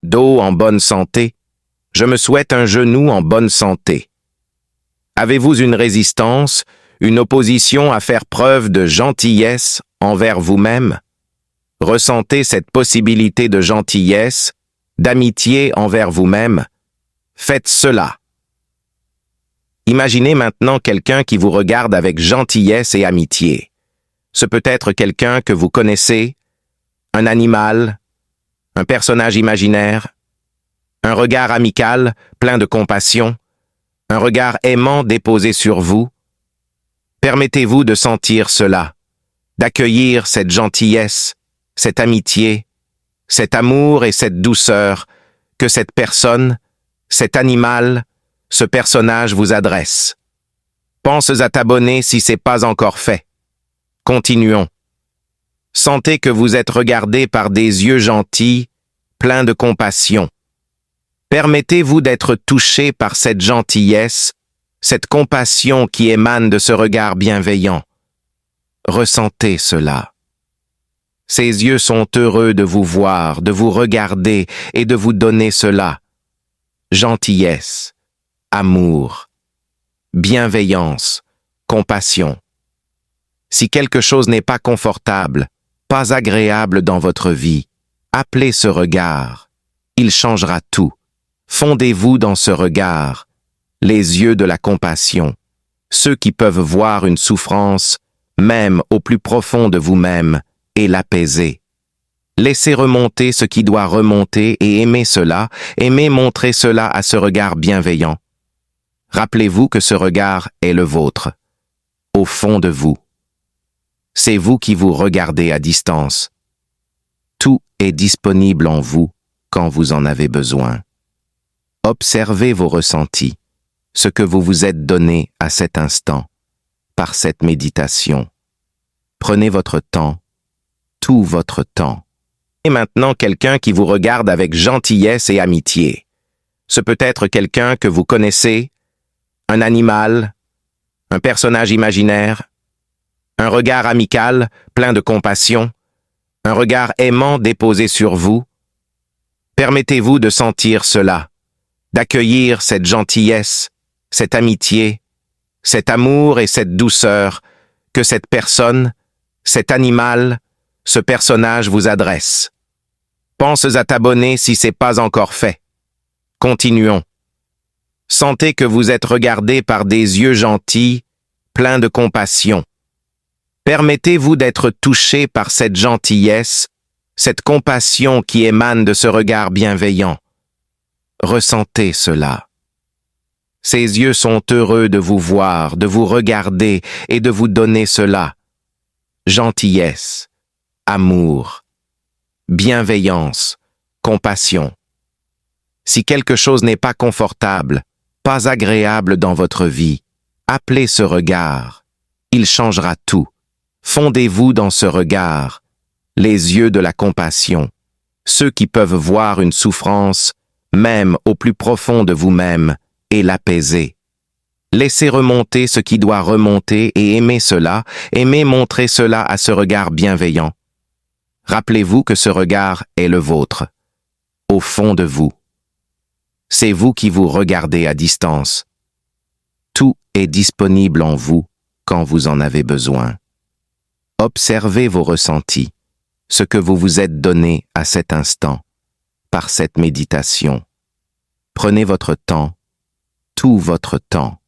dos en bonne santé. Je me souhaite un genou en bonne santé. Avez-vous une résistance, une opposition à faire preuve de gentillesse envers vous-même? Ressentez cette possibilité de gentillesse, d'amitié envers vous-même. Faites cela. Imaginez maintenant quelqu'un qui vous regarde avec gentillesse et amitié. Ce peut être quelqu'un que vous connaissez, un animal, un personnage imaginaire, un regard amical, plein de compassion, un regard aimant déposé sur vous. Permettez-vous de sentir cela, d'accueillir cette gentillesse, cette amitié, cet amour et cette douceur que cette personne, cet animal, ce personnage vous adresse. Pense à t'abonner si ce n'est pas encore fait. Continuons. Sentez que vous êtes regardé par des yeux gentils, pleins de compassion. Permettez-vous d'être touché par cette gentillesse, cette compassion qui émane de ce regard bienveillant. Ressentez cela. Ces yeux sont heureux de vous voir, de vous regarder et de vous donner cela. Gentillesse, amour, bienveillance, compassion. Si quelque chose n'est pas confortable, pas agréable dans votre vie, appelez ce regard. Il changera tout. Fondez-vous dans ce regard, les yeux de la compassion, ceux qui peuvent voir une souffrance, même au plus profond de vous-même, et l'apaiser. Laissez remonter ce qui doit remonter et aimez cela, aimez montrer cela à ce regard bienveillant. Rappelez-vous que ce regard est le vôtre, au fond de vous. C'est vous qui vous regardez à distance. Tout est disponible en vous quand vous en avez besoin. Observez vos ressentis, ce que vous vous êtes donné à cet instant, par cette méditation. Prenez votre temps, tout votre temps. Et maintenant quelqu'un qui vous regarde avec gentillesse et amitié. Ce peut être quelqu'un que vous connaissez, un animal, un personnage imaginaire, un regard amical, plein de compassion, un regard aimant déposé sur vous. Permettez-vous de sentir cela, d'accueillir cette gentillesse, cette amitié, cet amour et cette douceur que cette personne, cet animal, ce personnage vous adresse. Pense à t'abonner si ce n'est pas encore fait. Continuons. Sentez que vous êtes regardé par des yeux gentils, pleins de compassion. Permettez-vous d'être touché par cette gentillesse, cette compassion qui émane de ce regard bienveillant. Ressentez cela. Ces yeux sont heureux de vous voir, de vous regarder et de vous donner cela. Gentillesse, amour, bienveillance, compassion. Si quelque chose n'est pas confortable, pas agréable dans votre vie, appelez ce regard. Il changera tout. Fondez-vous dans ce regard, les yeux de la compassion, ceux qui peuvent voir une souffrance, même au plus profond de vous-même, et l'apaiser. Laissez remonter ce qui doit remonter et aimez cela, aimez montrer cela à ce regard bienveillant. Rappelez-vous que ce regard est le vôtre, au fond de vous. C'est vous qui vous regardez à distance. Tout est disponible en vous quand vous en avez besoin. Observez vos ressentis, ce que vous vous êtes donné à cet instant, par cette méditation. Prenez votre temps, tout votre temps.